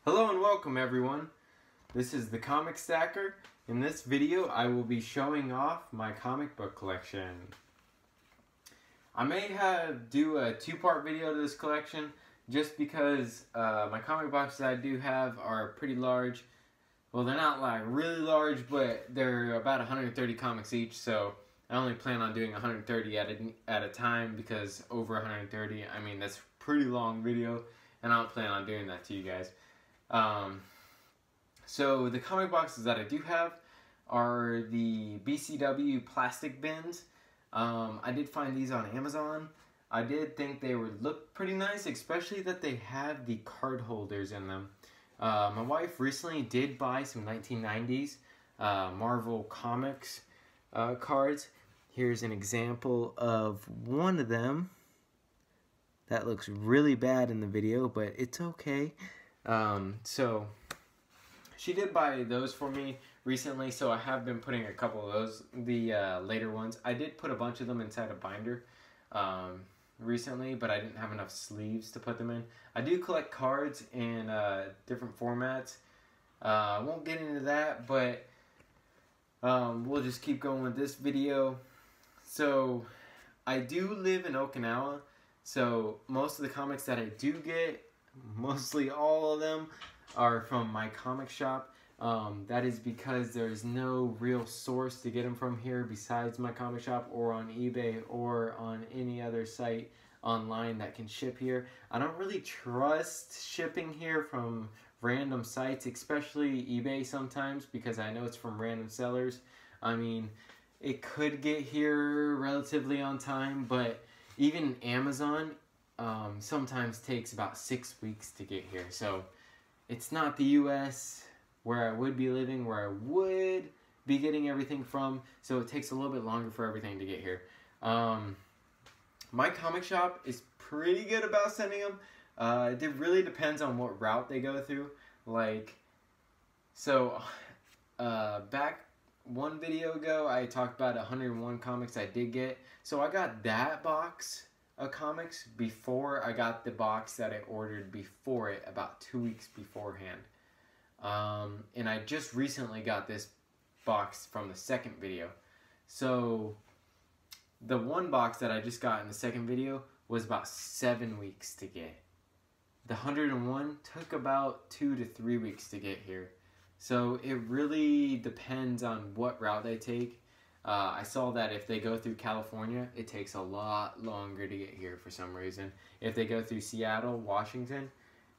Hello and welcome everyone. This is the Comic Stacker. In this video I will be showing off my comic book collection. I may do a two-part video to this collection just because my comic boxes I do have are pretty large. Well, they're not like really large, but they're about 130 comics each, so I only plan on doing 130 at a time because over 130, I mean, that's a pretty long video and I don't plan on doing that to you guys. So the comic boxes that I do have are the BCW plastic bins. I did find these on Amazon. I did think they would look pretty nice, especially that they have the card holders in them. My wife recently did buy some 1990s Marvel Comics cards. Here's an example of one of them. That looks really bad in the video, but it's okay. So she did buy those for me recently, so I have been putting a couple of those, the later ones. I did put a bunch of them inside a binder recently, but I didn't have enough sleeves to put them in. I do collect cards in different formats. I won't get into that, but we'll just keep going with this video. So I do live in Okinawa, so most of the comics that I do get, mostly all of them, are from my comic shop. That is because there's no real source to get them from here besides my comic shop or on eBay or on any other site online that can ship here. I don't really trust shipping here from random sites, especially eBay sometimes, because I know it's from random sellers. I mean, it could get here relatively on time, but even Amazon sometimes takes about 6 weeks to get here. So it's not the US where I would be living, where I would be getting everything from, so it takes a little bit longer for everything to get here. My comic shop is pretty good about sending them. It really depends on what route they go through. Like, so back one video ago I talked about 101 comics I did get. So I got that box of comics before I got the box that I ordered before it, about 2 weeks beforehand. And I just recently got this box from the second video. So the one box that I just got in the second video was about 7 weeks to get. The 101 took about 2 to 3 weeks to get here. So it really depends on what route they take. I saw that if they go through California, it takes a lot longer to get here for some reason. If they go through Seattle, Washington,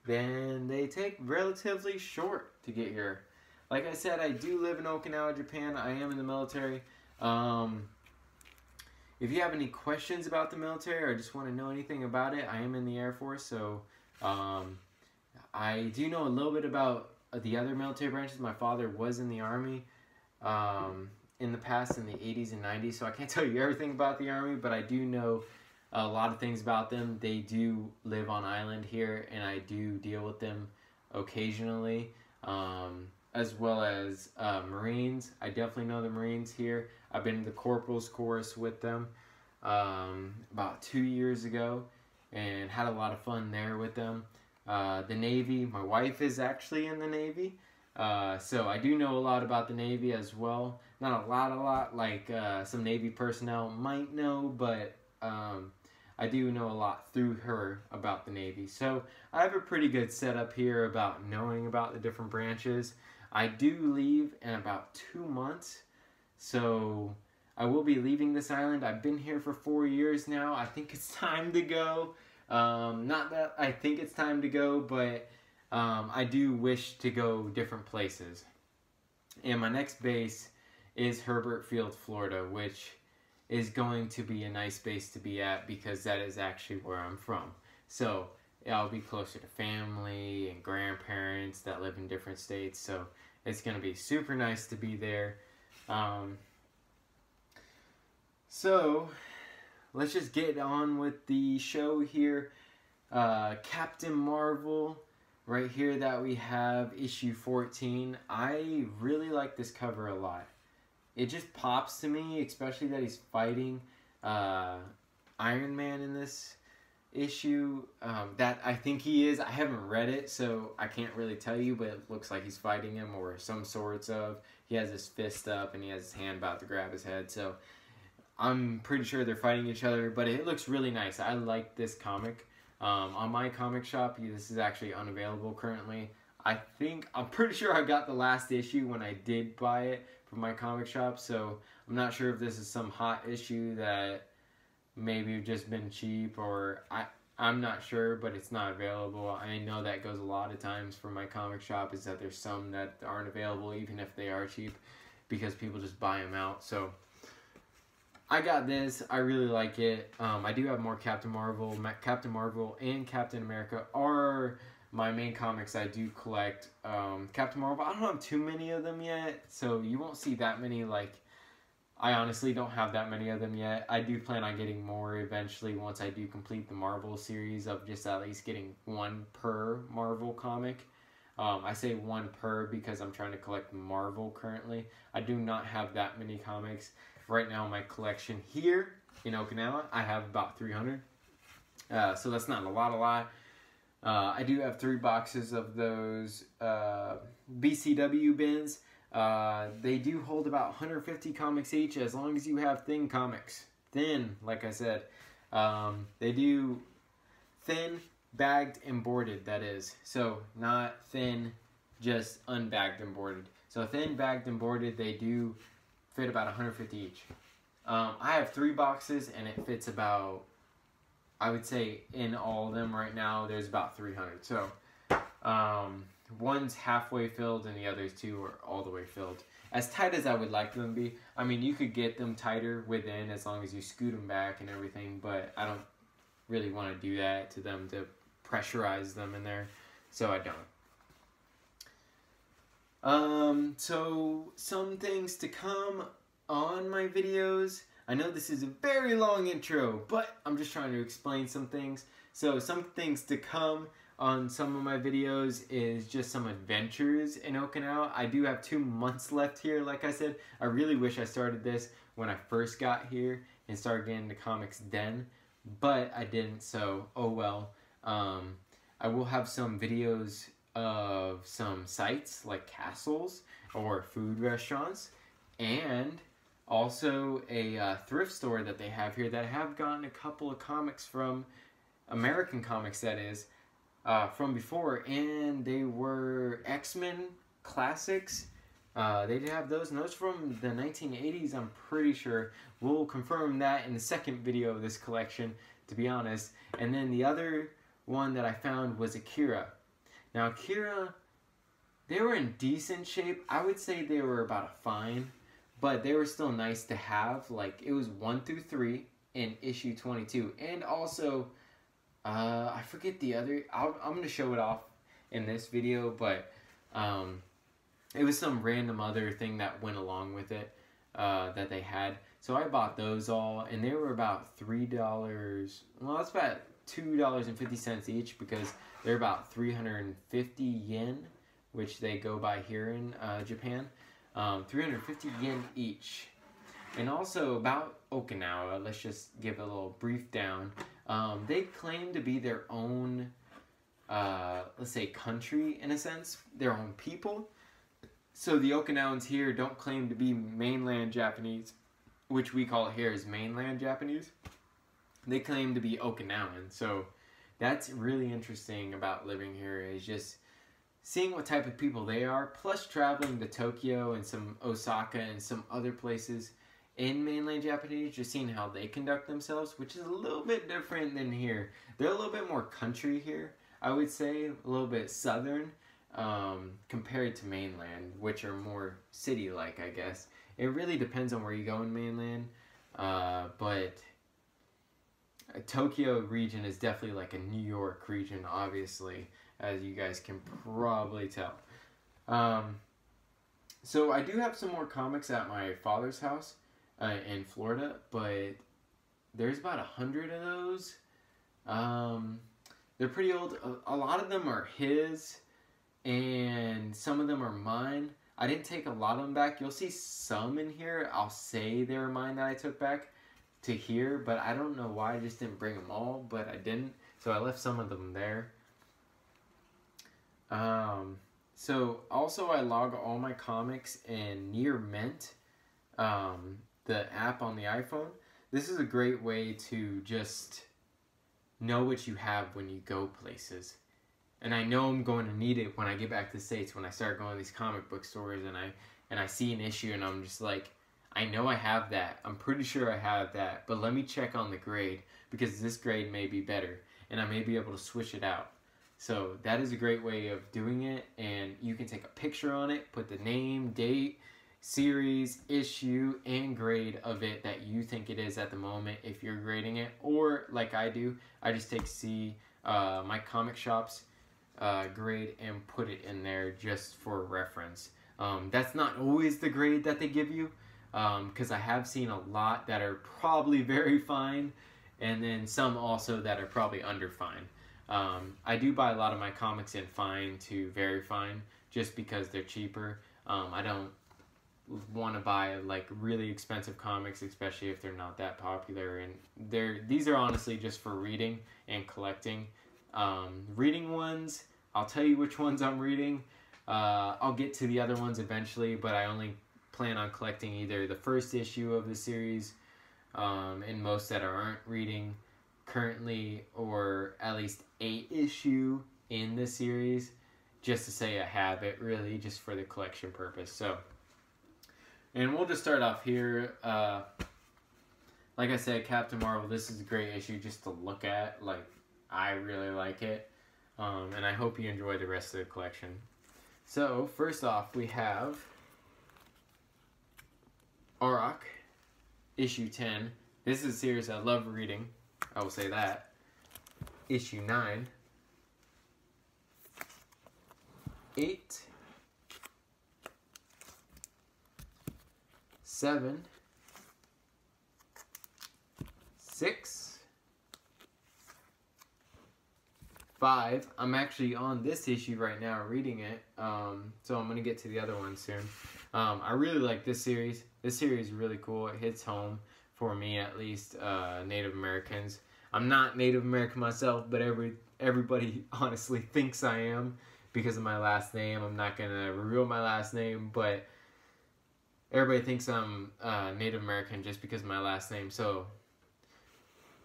then they take relatively short to get here. Like I said, I do live in Okinawa, Japan. I am in the military. If you have any questions about the military or just want to know anything about it, I am in the Air Force, so I do know a little bit about the other military branches. My father was in the Army in the past, in the 80s and 90s, so I can't tell you everything about the Army, but I do know a lot of things about them. They do live on island here, and I do deal with them occasionally, as well as Marines. I definitely know the Marines here. I've been in the Corporal's Course with them about 2 years ago and had a lot of fun there with them. The Navy, my wife is actually in the Navy, so I do know a lot about the Navy as well. Not a lot like some Navy personnel might know, but I do know a lot through her about the Navy. So I have a pretty good setup here about knowing about the different branches. I do leave in about 2 months, so I will be leaving this island. I've been here for 4 years now. I think it's time to go. Not that I think it's time to go, but I do wish to go different places. And my next base is Herbert Field, Florida, which is going to be a nice base to be at because that is actually where I'm from. So I'll be closer to family and grandparents that live in different states, so it's going to be super nice to be there. So let's just get on with the show here. Captain Marvel, right here that we have, issue 14. I really like this cover a lot. It just pops to me, especially that he's fighting Iron Man in this issue that I think he is. I haven't read it, so I can't really tell you, but it looks like he's fighting him or some sorts of. He has his fist up and he has his hand about to grab his head, so I'm pretty sure they're fighting each other, but it looks really nice. I like this comic. On my comic shop, this is actually unavailable currently. I'm pretty sure I got the last issue when I did buy it from my comic shop, so I'm not sure if this is some hot issue that maybe just been cheap, or I'm not sure, but it's not available. I know that goes a lot of times for my comic shop, is that there's some that aren't available even if they are cheap, because people just buy them out. So I got this. I really like it. I do have more Captain Marvel. Captain Marvel and Captain America are my main comics I do collect. Captain Marvel, I don't have too many of them yet, so you won't see that many. Like, I honestly don't have that many of them yet. I do plan on getting more eventually once I do complete the Marvel series of just at least getting one per Marvel comic. I say one per because I'm trying to collect Marvel currently. I do not have that many comics. Right now, my collection here in Okinawa, I have about 300. So that's not a lot. I do have 3 boxes of those BCW bins. They do hold about 150 comics each, as long as you have thin comics. Thin, like I said. They do thin, bagged, and boarded, that is. So, not thin, just unbagged and boarded. So, thin, bagged, and boarded, they do fit about 150 each. I have 3 boxes, and it fits about, I would say, in all of them right now, there's about 300. So, one's halfway filled, and the others 2 are all the way filled. As tight as I would like them to be. I mean, you could get them tighter within as long as you scoot them back and everything, but I don't really want to do that to them to pressurize them in there, so I don't. So some things to come on my videos. I know this is a very long intro, but I'm just trying to explain some things. So some things to come on some of my videos is just some adventures in Okinawa. I do have 2 months left here, like I said. I really wish I started this when I first got here and started getting into comics then, but I didn't, so oh well. I will have some videos of some sites like castles or food restaurants, and also a thrift store that they have here that I have gotten a couple of comics from, American comics that is, from before, and they were X-Men classics. They did have those, and those from the 1980s, I'm pretty sure. We'll confirm that in the second video of this collection, to be honest. And then the other one that I found was Akira. Now, Akira, they were in decent shape. I would say they were about a fine, but they were still nice to have. Like, it was 1 through 3 in issue 22. And also, I forget the other, I'm going to show it off in this video, but it was some random other thing that went along with it that they had. So I bought those all, and they were about $3, well, that's about $2.50 each, because they're about 350 yen, which they go by here in Japan. 350 yen each. And also about Okinawa, let's just give a little brief down. They claim to be their own, let's say, country in a sense, their own people. So the Okinawans here don't claim to be mainland Japanese, which we call it here as mainland Japanese. They claim to be Okinawan. So that's really interesting about living here, is just seeing what type of people they are, plus traveling to Tokyo and some Osaka and some other places in mainland Japanese, just seeing how they conduct themselves, which is a little bit different than here. They're a little bit more country here, I would say, a little bit southern, compared to mainland, which are more city-like, I guess. It really depends on where you go in mainland, but Tokyo region is definitely like a New York region, obviously, as you guys can probably tell. So I do have some more comics at my father's house in Florida, but there's about 100 of those. They're pretty old. A lot of them are his, and some of them are mine. I didn't take a lot of them back. You'll see some in here. I'll say they're mine that I took back to here, but I don't know why I just didn't bring them all, but I didn't. So I left some of them there. So also I log all my comics in Near Mint, the app on the iPhone. This is a great way to just know what you have when you go places. And I know I'm going to need it when I get back to the States, when I start going to these comic book stores and I see an issue and I'm just like, I know I have that. I'm pretty sure I have that, but let me check on the grade because this grade may be better and I may be able to switch it out. So that is a great way of doing it, and you can take a picture on it, put the name, date, series, issue, and grade of it that you think it is at the moment if you're grading it. Or like I do, I just take my comic shop's grade and put it in there just for reference. That's not always the grade that they give you, because I have seen a lot that are probably very fine, and then some also that are probably under fine. I do buy a lot of my comics in fine to very fine just because they're cheaper. I don't want to buy like really expensive comics, especially if they're not that popular, and these are honestly just for reading and collecting. Reading ones, I'll tell you which ones I'm reading. I'll get to the other ones eventually, but I only plan on collecting either the first issue of the series, and most that aren't reading currently, or at least a issue in the series, just to say I have it, really just for the collection purpose. So, and we'll just start off here. Like I said, Captain Marvel, this is a great issue just to look at. Like, I really like it, and I hope you enjoy the rest of the collection. So first off, we have Auroch, issue 10. This is a series I love reading, I will say that. Issue 9, 8, 7, 6, 5. I'm actually on this issue right now reading it, so I'm going to get to the other one soon. I really like this series. This series is really cool. It hits home, for me at least, Native Americans. I'm not Native American myself, but everybody honestly thinks I am because of my last name. I'm not going to reveal my last name, but everybody thinks I'm Native American just because of my last name. So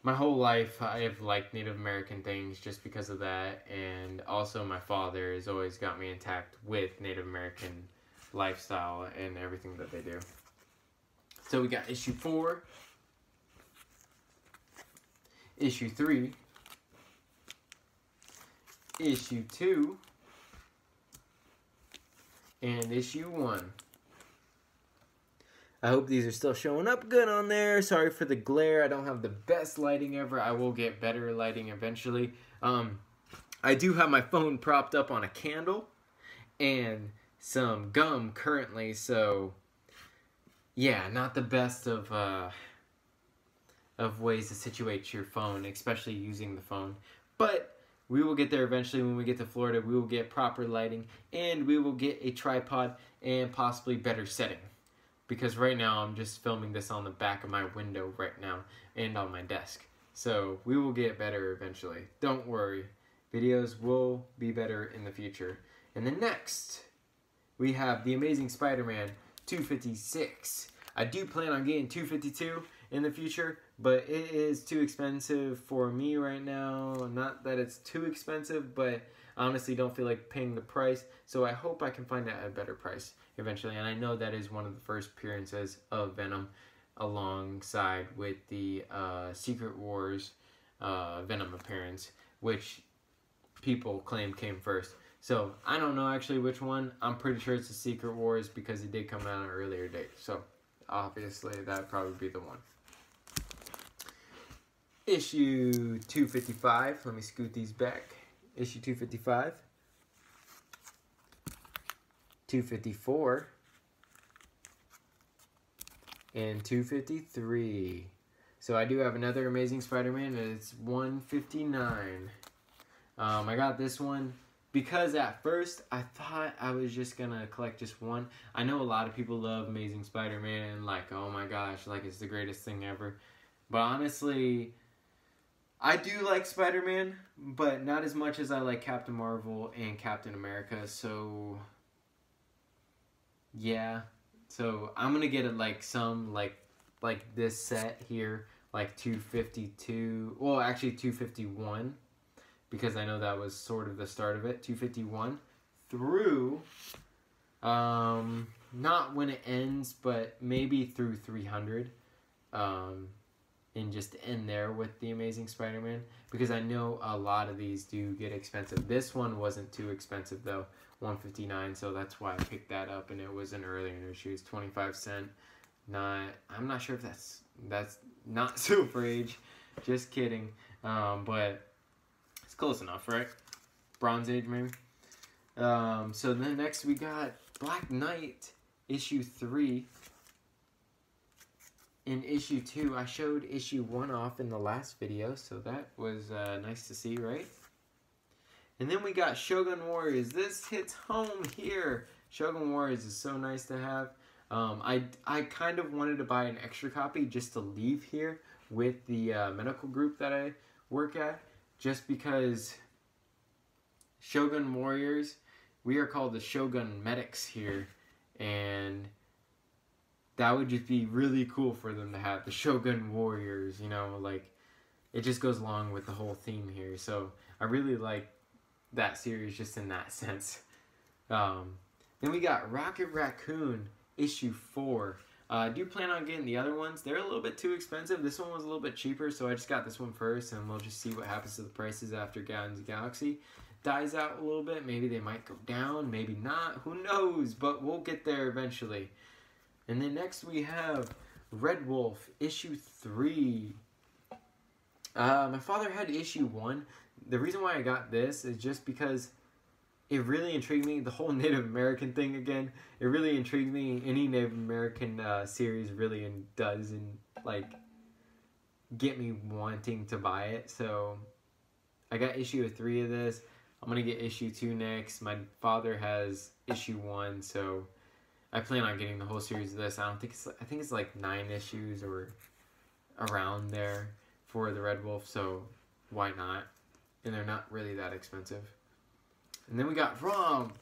my whole life I have liked Native American things just because of that, and also my father has always got me intact with Native American lifestyle and everything that they do. So we got issue 4, issue 3, issue 2, and issue 1. I hope these are still showing up good on there. Sorry for the glare. I don't have the best lighting ever. I will get better lighting eventually. I do have my phone propped up on a candle and some gum currently, so yeah, not the best of ways to situate your phone, especially using the phone. But we will get there eventually. When we get to Florida, we will get proper lighting, and we will get a tripod and possibly better setting. Because right now, I'm just filming this on the back of my window right now and on my desk. So we will get better eventually. Don't worry. Videos will be better in the future. And then next, we have The Amazing Spider-Man 256. I do plan on getting 252 in the future, but it is too expensive for me right now. Not that it's too expensive, but I honestly don't feel like paying the price, so I hope I can find it at a better price eventually. And I know that is one of the first appearances of Venom alongside with the Secret Wars Venom appearance, which people claim came first. So I don't know actually which one. I'm pretty sure it's the Secret Wars because it did come out on an earlier date. So obviously that would probably be the one. Issue 255. Let me scoot these back. Issue 255. 254. And 253. So I do have another Amazing Spider-Man, and it's 159. I got this one because at first I thought I was just gonna collect just one. I know a lot of people love Amazing Spider-Man and like, oh my gosh, like it's the greatest thing ever. But honestly, I do like Spider-Man, but not as much as I like Captain Marvel and Captain America, so yeah. So I'm gonna get it like some like this set here, like 252. Well, actually 251, because I know that was sort of the start of it. 251 through not when it ends, but maybe through 300. And just end there with the Amazing Spider-Man, because I know a lot of these do get expensive. This one wasn't too expensive though, $159, so that's why I picked that up, and it was an earlier issue. It's 25¢. I'm not sure if that's not Silver Age, just kidding. But it's close enough, right? Bronze Age maybe. So then next we got Black Knight issue 3. In issue 2, I showed issue 1 off in the last video, so that was nice to see, right? And then we got Shogun Warriors. This hits home here. Shogun Warriors is so nice to have. I kind of wanted to buy an extra copy just to leave here with the medical group that I work at, just because Shogun Warriors, we are called the Shogun Medics here, and that would just be really cool for them to have the Shogun Warriors, you know, like, it just goes along with the whole theme here. So I really like that series just in that sense. Then we got Rocket Raccoon issue 4. I do plan on getting the other ones. They're a little bit too expensive. This one was a little bit cheaper, so I just got this one first, and we'll just see what happens to the prices after Guardians of the Galaxy dies out a little bit. Maybe they might go down, maybe not. Who knows? But we'll get there eventually. And then next we have Red Wolf, issue 3. My father had issue 1. The reason why I got this is just because it really intrigued me. The whole Native American thing again, it really intrigued me. Any Native American series really does and like get me wanting to buy it. So I got issue 3 of this. I'm going to get issue 2 next. My father has issue 1, so I plan on getting the whole series of this. I think it's like 9 issues or around there for the Red Wolf, so why not? And they're not really that expensive. And then we got ROM,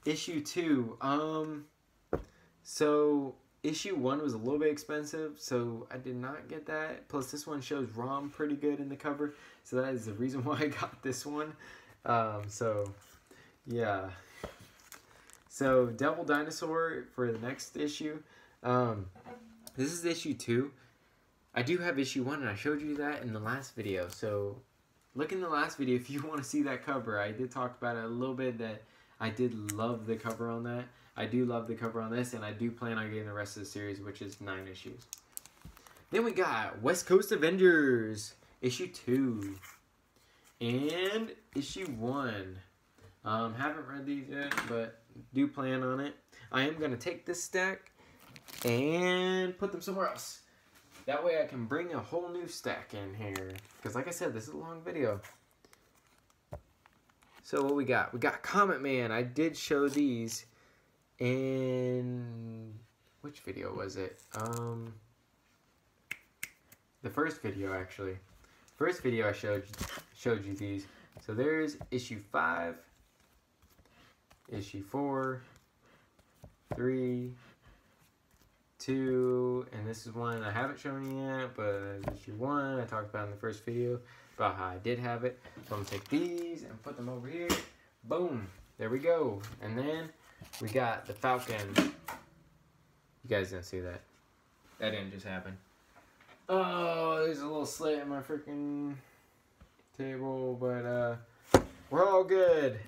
issue 2. So issue 1 was a little bit expensive, so I did not get that. Plus this one shows ROM pretty good in the cover, so that is the reason why I got this one. So yeah. So, Devil Dinosaur for the next issue. This is issue 2. I do have issue 1, and I showed you that in the last video. So, look in the last video if you want to see that cover. I did talk about it a little bit, that I did love the cover on that. I do love the cover on this, and I do plan on getting the rest of the series, which is 9 issues. Then we got West Coast Avengers, issue 2. And issue 1. Haven't read these yet, but do plan on it. I am going to take this stack and put them somewhere else. That way I can bring a whole new stack in here. Because like I said, this is a long video. So what we got? We got Comet Man. I did show these in... which video was it? The first video, actually. First video I showed you these. So there's issue 5. Issue 4, 3, 2, and this is one I haven't shown you yet, but issue 1 I talked about in the first video about how I did have it. So I'm going to take these and put them over here. Boom. There we go. And then we got the Falcon. You guys didn't see that. That didn't just happen. Oh, there's a little slit in my freaking table, but we're all good.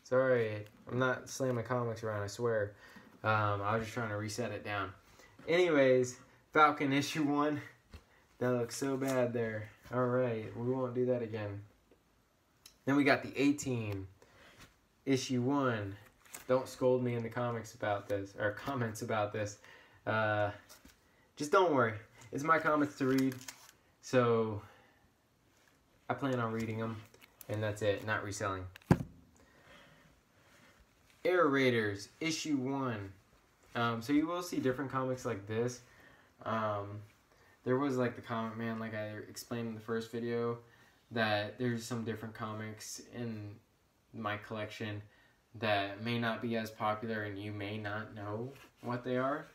Sorry, I'm not slamming comics around, I swear. I was just trying to reset it down. Anyways, Falcon issue 1. That looks so bad there. Alright, we won't do that again. Then we got the A-Team. Issue 1. Don't scold me in the comics about this, or comments about this. Just don't worry. It's my comics to read, so I plan on reading them, and that's it, not reselling. Air Raiders, issue 1. So you will see different comics like this. There was like the Comet Man, like I explained in the first video. that there's some different comics in my collection that may not be as popular and you may not know what they are.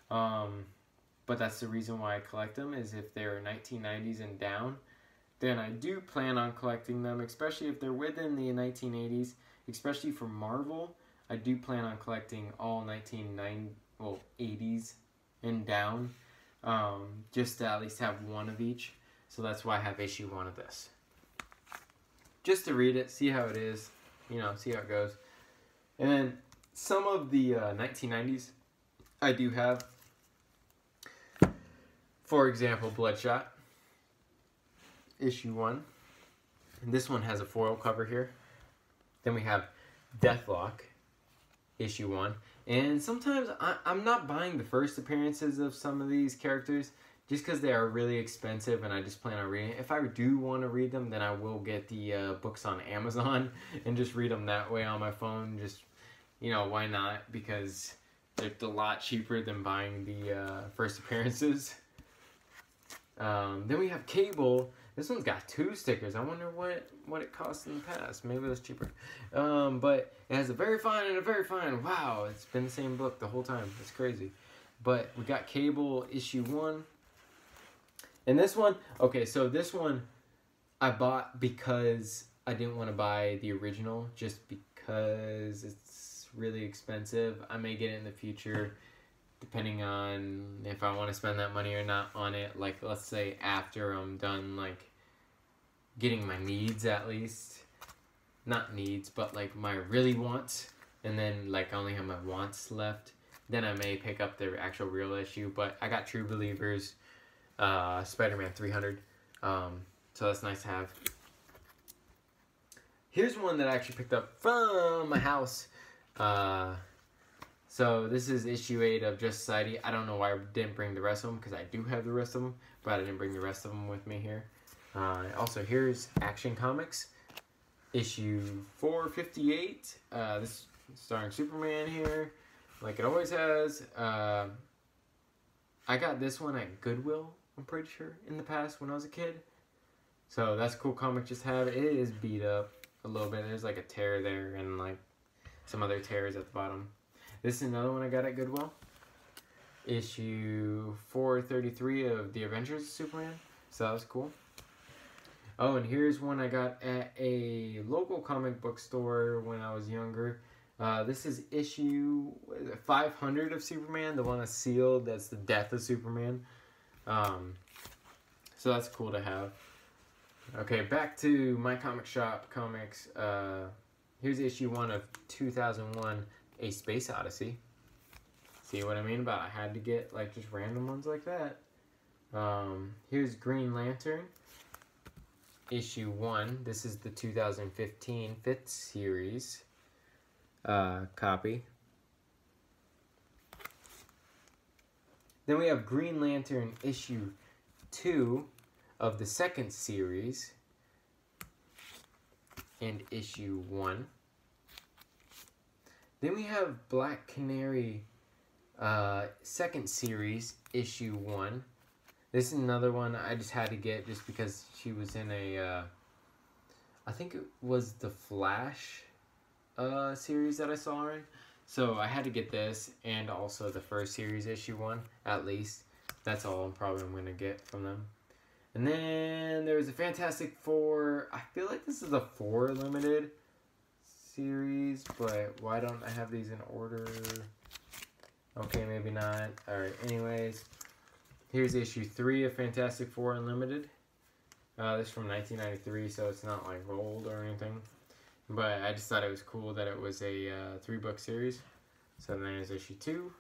But that's the reason why I collect them, is if they're 1990s and down, then I do plan on collecting them, especially if they're within the 1980s, especially for Marvel. I do plan on collecting all 80s and down, just to at least have one of each. So that's why I have issue 1 of this. Just to read it, see how it is, see how it goes. And then some of the 1990s I do have. For example, Bloodshot, issue 1. And this one has a foil cover here. Then we have Deathlock, issue 1. And sometimes I'm not buying the first appearances of some of these characters just because they are really expensive and I just plan on reading it. If I do want to read them, then I will get the books on Amazon and just read them that way on my phone. Just, why not? Because they're a lot cheaper than buying the first appearances. Then we have Cable. This one's got 2 stickers. I wonder what it cost in the past. Maybe it was cheaper. But it has a very fine and a very fine. Wow, it's been the same book the whole time. It's crazy. But we got Cable issue 1. And this one, okay, so this one I bought because I didn't want to buy the original, just because it's really expensive. I may get it in the future, depending on if I want to spend that money or not on it. Like, let's say after I'm done, like, getting my needs at least. Not needs, but, like, my really wants. And then, like, I only have my wants left. Then I may pick up the actual real issue. But I got True Believers, Spider-Man 300. So that's nice to have. Here's one that I actually picked up from my house. So this is issue 8 of Just Society. I don't know why I didn't bring the rest of them, because I do have the rest of them, but I didn't bring the rest of them with me here. Also, here's Action Comics, issue 458. This starring Superman here, like it always has. I got this one at Goodwill, I'm pretty sure, in the past when I was a kid. So that's a cool comic just to have. It is beat up a little bit. There's like a tear there and like some other tears at the bottom. This is another one I got at Goodwill. Issue 433 of The Adventures of Superman. So that was cool. Oh, and here's one I got at a local comic book store when I was younger. This is issue 500 of Superman. The one that's sealed. That's the death of Superman. So that's cool to have. Okay, back to My Comic Shop Comics. Here's issue 1 of 2001. A Space Odyssey. See what I mean about I had to get like just random ones like that. Here's Green Lantern, issue 1. This is the 2015 5th series copy. Then we have Green Lantern issue 2 of the 2nd series and issue 1. Then we have Black Canary 2nd series, issue 1. This is another one I just had to get just because she was in a, I think it was the Flash series that I saw her in. So I had to get this and also the first series, issue 1, at least. That's all I'm probably going to get from them. And then there's a Fantastic Four. I feel like this is a 4 limited series, but why don't I have these in order? Okay, maybe not. Alright, anyways, here's issue 3 of Fantastic Four Unlimited. This is from 1993, so it's not like old or anything, but I just thought it was cool that it was a 3-book series. So then there's issue 2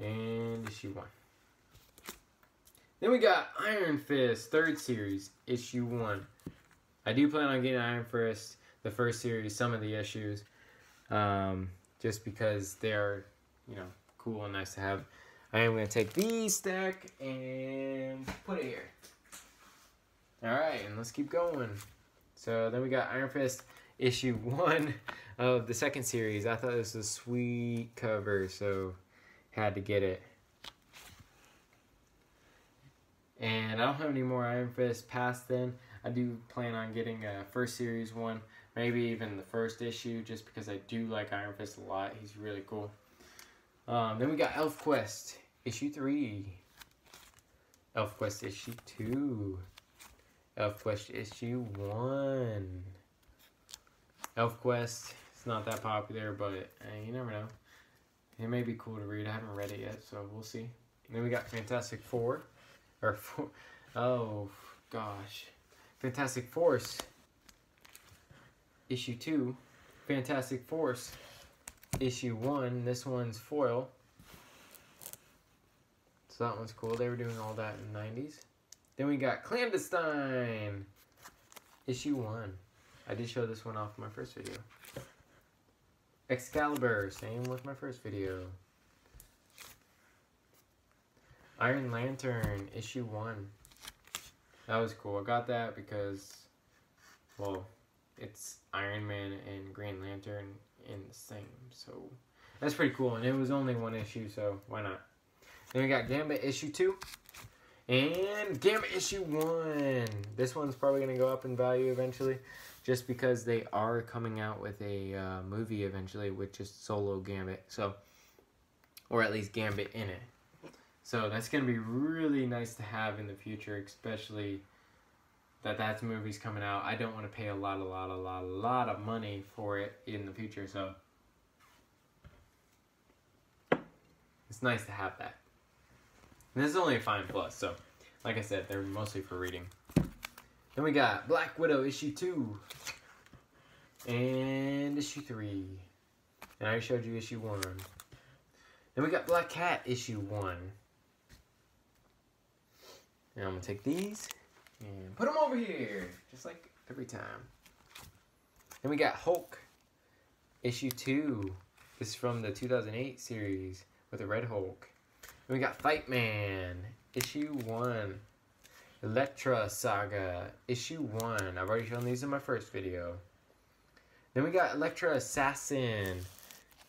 and issue 1. Then we got Iron Fist 3rd series, issue 1. I do plan on getting Iron Fist, the first series, some of the issues, just because they're, cool and nice to have. I am going to take these stack and put it here. Alright, and let's keep going. So then we got Iron Fist issue 1 of the 2nd series. I thought this was a sweet cover, so had to get it. And I don't have any more Iron Fist past then. I do plan on getting a first series one, maybe even the first issue, just because I do like Iron Fist a lot. He's really cool. Then we got ElfQuest issue 3, ElfQuest issue 2, ElfQuest issue 1. ElfQuest, it's not that popular, but you never know. It may be cool to read. I haven't read it yet, so we'll see. And then we got Fantastic Four, oh gosh, Fantastic Force issue 2, Fantastic Force issue 1. This one's foil, so that one's cool. They were doing all that in the 90s. Then we got Clandestine issue 1. I did show this one off in my first video. Excalibur, same with my first video. Iron Lantern issue 1. That was cool. I got that because, well, it's Iron Man and Green Lantern in the same, so that's pretty cool. And it was only one issue, so why not? Then we got Gambit issue 2 and Gambit issue 1. This one's probably going to go up in value eventually, just because they are coming out with a movie eventually with just solo Gambit, so, or at least Gambit in it. So that's going to be really nice to have in the future, especially that movie's coming out. I don't want to pay a lot of money for it in the future, so it's nice to have that. And this is only a Fine Plus, so like I said, they're mostly for reading. Then we got Black Widow issue 2 and issue 3. And I already showed you issue 1. Then we got Black Cat issue 1. And I'm going to take these and put them over here, just like every time. Then we got Hulk issue 2. This is from the 2008 series with the Red Hulk. Then we got Fight Man issue 1. Elektra Saga issue 1. I've already shown these in my first video. Then we got Elektra Assassin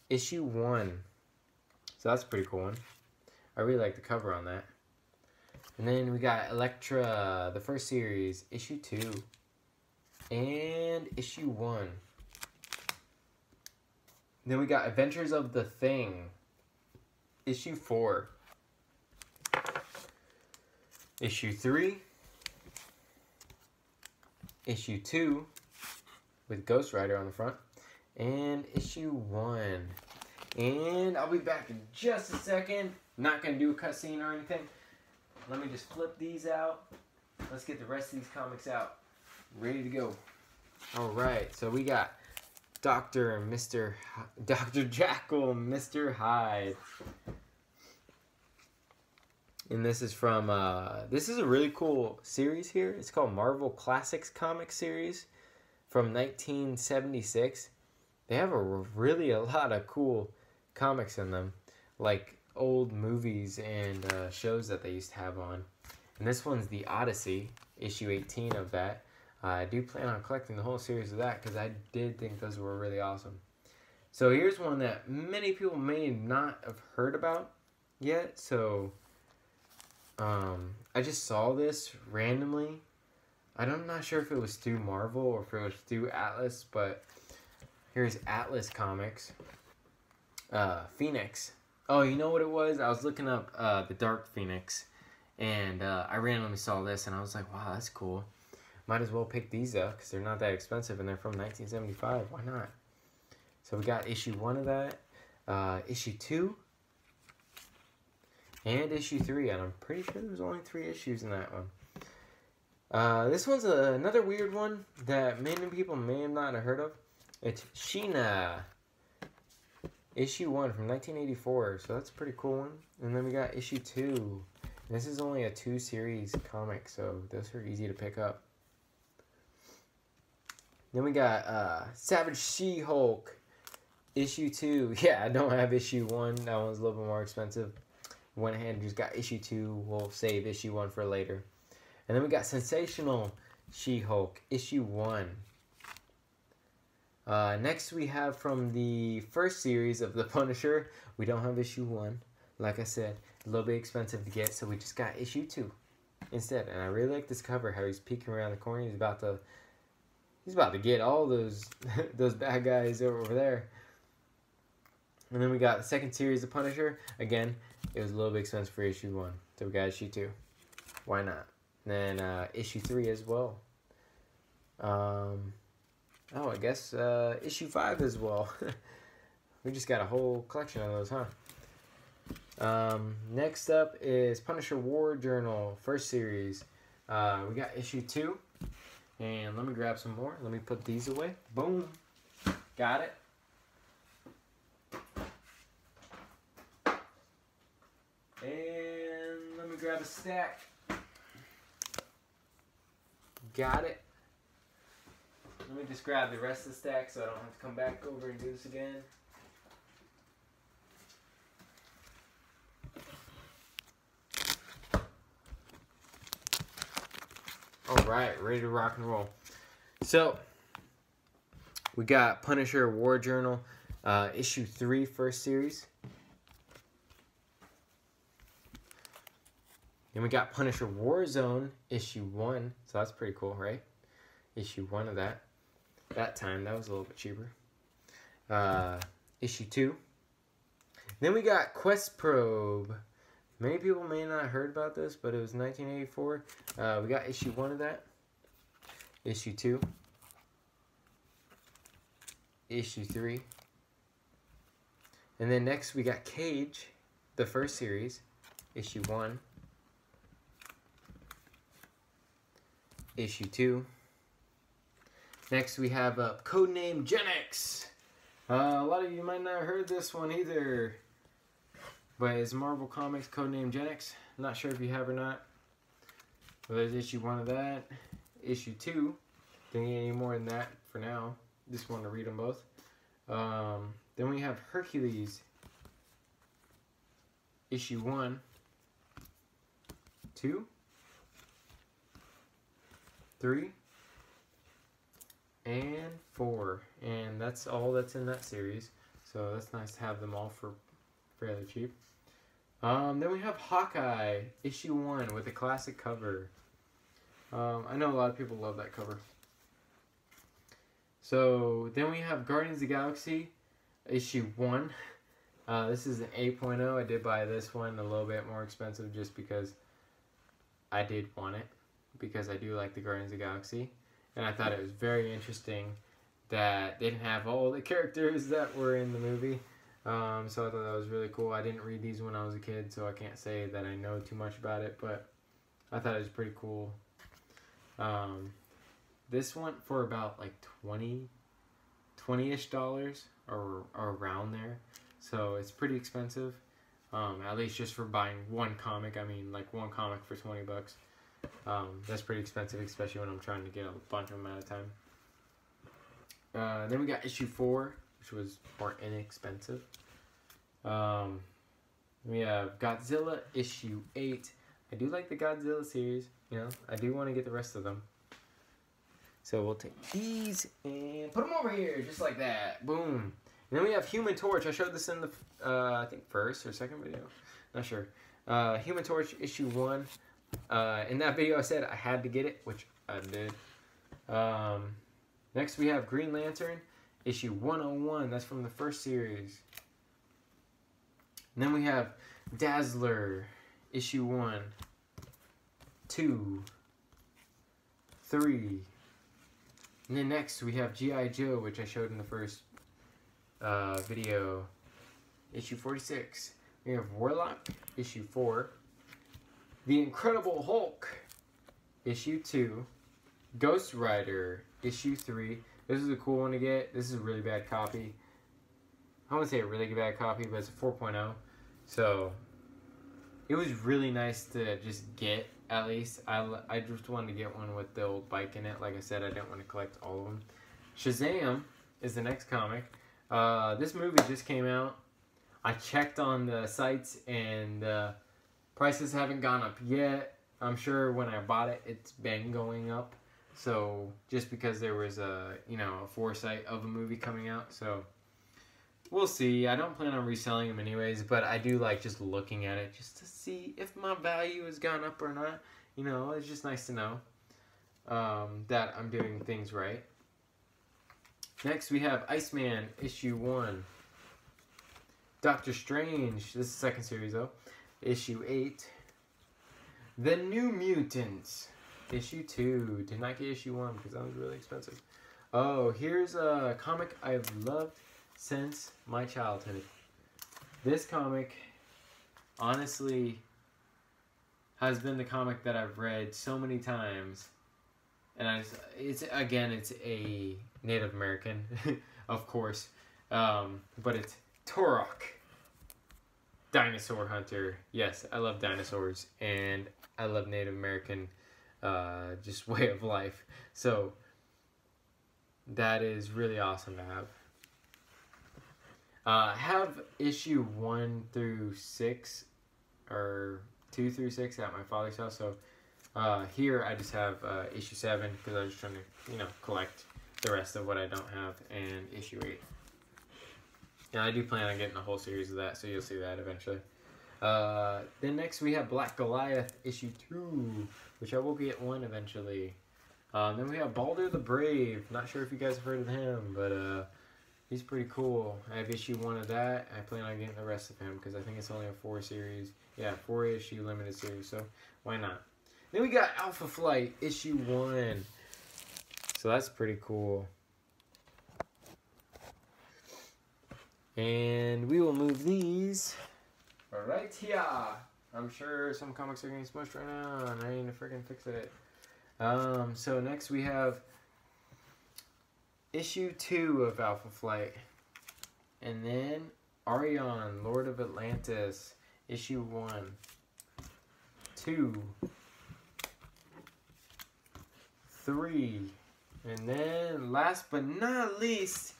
issue 1. So that's a pretty cool one. I really like the cover on that. And then we got Elektra, the first series, issue 2 and issue 1. Then we got Adventures of the Thing issue 4. Issue 3, issue 2 with Ghost Rider on the front, and issue 1. And I'll be back in just a second. Not going to do a cutscene or anything. Let me just flip these out. Let's get the rest of these comics out. Ready to go. Alright, so we got Dr. Jekyll and Mr. Hyde. And this is from, this is a really cool series here. It's called Marvel Classics Comic Series from 1976. They have a lot of cool comics in them, like old movies and shows that they used to have on. And this one's The Odyssey, issue 18 of that. I do plan on collecting the whole series of that because I did think those were really awesome. So here's one that many people may not have heard about yet, so I just saw this randomly. I'm not sure if it was through Marvel or if it was through Atlas, but here's Atlas Comics. Phoenix. Oh, you know what it was? I was looking up the Dark Phoenix, and I randomly saw this, and I was like, wow, that's cool. Might as well pick these up because they're not that expensive, and they're from 1975. Why not? So we got issue 1 of that, issue 2, and issue 3, and I'm pretty sure there's only 3 issues in that one. This one's another weird one that many people may have not heard of. It's Sheena, issue 1 from 1984, so that's a pretty cool one. And then we got issue 2. This is only a 2-series comic, so those are easy to pick up. Then we got Savage She-Hulk, issue 2. Yeah, I don't have issue 1. That one's a little bit more expensive. Went ahead and just got issue 2. We'll save issue 1 for later. And then we got Sensational She-Hulk, issue 1. Next we have from the first series of The Punisher. We don't have issue 1. Like I said, a little bit expensive to get, so we just got issue 2. instead. And I really like this cover, how he's peeking around the corner. He's about to get all those those bad guys over there. And then we got the second series of Punisher. Again, it was a little bit expensive for issue 1. So we got issue 2. Why not? And then issue 3 as well. Oh, I guess issue 5 as well. We just got a whole collection of those, huh? Next up is Punisher War Journal, first series. We got issue 2. And let me grab some more. Let me put these away. Boom. Got it. And let me grab a stack. Got it. Let me just grab the rest of the stack so I don't have to come back over and do this again. Alright, ready to rock and roll. So, we got Punisher War Journal, issue 3, first series. Then we got Punisher Warzone, issue 1. So that's pretty cool, right? Issue 1 of that. That time, that was a little bit cheaper. Issue 2. Then we got Quest Probe. Many people may not have heard about this, but it was 1984. We got issue 1 of that. Issue 2. Issue 3. And then next we got Cage, the first series. Issue 1. Issue 2. Next we have Codename Gen X. A lot of you might not have heard this one either. But it's Marvel Comics Codename Gen X. Not sure if you have or not. Well, there's issue 1 of that. Issue 2. Didn't get any more than that for now. Just wanted to read them both. Then we have Hercules. Issue 1. 2. 3. And 4. And that's all that's in that series. So that's nice to have them all for fairly cheap. Then we have Hawkeye, issue 1 with a classic cover. I know a lot of people love that cover. So then we have Guardians of the Galaxy, issue 1. This is an 8.0. I did buy this one a little bit more expensive just because I did want it. Because I do like the Guardians of the Galaxy. And I thought it was very interesting that they didn't have all the characters that were in the movie. So I thought that was really cool. I didn't read these when I was a kid, so I can't say that I know too much about it, but I thought it was pretty cool. This went for about like $20-ish or around there. So it's pretty expensive. At least just for buying one comic. I mean, like one comic for 20 bucks. That's pretty expensive, especially when I'm trying to get a bunch of them at a time. Then we got issue 4, which was more inexpensive. We have Godzilla issue 8. I do like the Godzilla series, you know. I do want to get the rest of them. So we'll take these and put them over here, just like that. Boom. And then we have Human Torch. I showed this in the, I think, first or second video. Not sure. Human Torch issue 1. In that video I said I had to get it, which I did. Next we have Green Lantern issue 101. That's from the first series. And then we have Dazzler issue 1, 2, 3. And then next we have G.I. Joe, which I showed in the first video, issue 46. We have Warlock issue 4. The Incredible Hulk, issue 2. Ghost Rider, issue 3. This is a cool one to get. This is a really bad copy. I wouldn't say a really bad copy, but it's a 4.0. So, it was really nice to just get, at least. I just wanted to get one with the old bike in it. Like I said, I didn't want to collect all of them. Shazam is the next comic. This movie just came out. I checked on the sites, and prices haven't gone up yet. I'm sure when I bought it, it's been going up. So, just because there was a foresight of a movie coming out. So, we'll see. I don't plan on reselling them anyways, but I do like just looking at it just to see if my value has gone up or not. you know, it's just nice to know that I'm doing things right. Next, we have Iceman, issue 1. Doctor Strange, this is the second series though, issue 8. The New Mutants, issue 2. Did not get issue 1 because that was really expensive. Oh, here's a comic I've loved since my childhood. This comic, honestly, has been the comic that I've read so many times. And it's a Native American, of course. But it's Turok, Dinosaur Hunter. Yes, I love dinosaurs, and I love Native American just way of life. So that is really awesome to have. Have issue 1 through 6, or 2 through 6 at my father's house. So here I just have issue 7 because I was just trying to, you know, collect the rest of what I don't have, and issue 8. And I do plan on getting a whole series of that, so you'll see that eventually. Then next we have Black Goliath issue 2, which I will get 1 eventually. Then we have Balder the Brave. Not sure if you guys have heard of him, but he's pretty cool. I have issue 1 of that. I plan on getting the rest of him because I think it's only a 4 issue limited series, so why not? Then we got Alpha Flight issue 1. So that's pretty cool. And we will move these right here. I'm sure some comics are getting smushed right now, and I need to freaking fix it. So next we have issue 2 of Alpha Flight. And then Arion, Lord of Atlantis, issue 1, 2, 3. And then last but not least,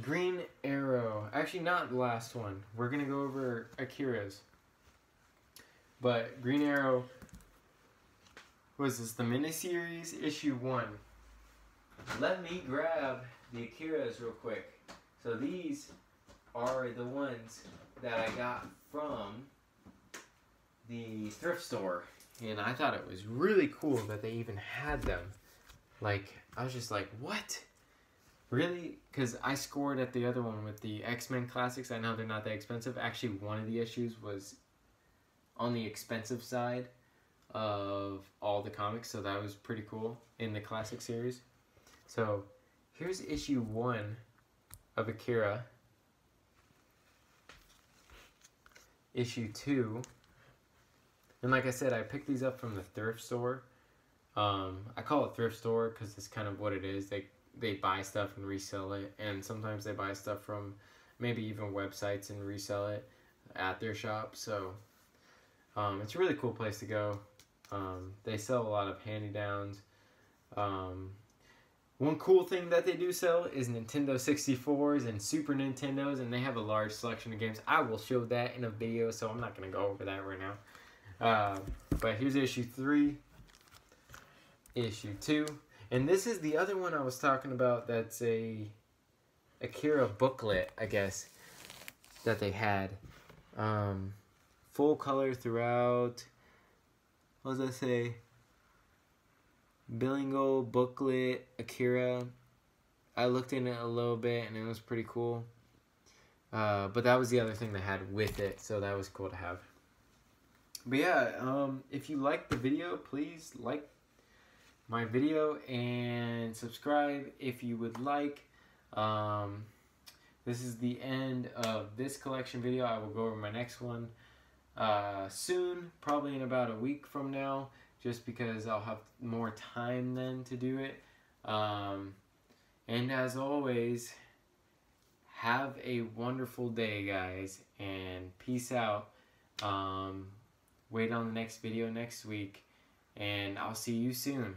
Green Arrow. Actually, not the last one. We're going to go over Akira's. But Green Arrow was this the miniseries issue 1. Let me grab the Akira's real quick. So these are the ones that I got from the thrift store. And I thought it was really cool that they even had them. Like, I was just like, what? Really? Because I scored at the other one with the X-Men Classics. I know they're not that expensive. Actually, one of the issues was on the expensive side of all the comics, so that was pretty cool in the Classic series. So, here's issue 1 of Akira. Issue 2. And like I said, I picked these up from the thrift store. I call it thrift store because it's kind of what it is. They buy stuff and resell it, and sometimes they buy stuff from maybe even websites and resell it at their shop. So it's a really cool place to go. They sell a lot of hand-me-downs. One cool thing that they do sell is Nintendo 64s and Super Nintendos, and they have a large selection of games. I will show that in a video, so I'm not going to go over that right now. But here's issue 3, issue 2. And this is the other one I was talking about that's a Akira booklet, I guess, that they had. Full color throughout. What does that say? Bilingual booklet, Akira. I looked in it a little bit and it was pretty cool. But that was the other thing they had with it, so that was cool to have. But yeah, if you liked the video, please like my video and subscribe if you would like. This is the end of this collection video. I will go over my next one soon, probably in about a week from now, just because I'll have more time then to do it. And as always, have a wonderful day, guys, and peace out. Wait on the next video next week, and I'll see you soon.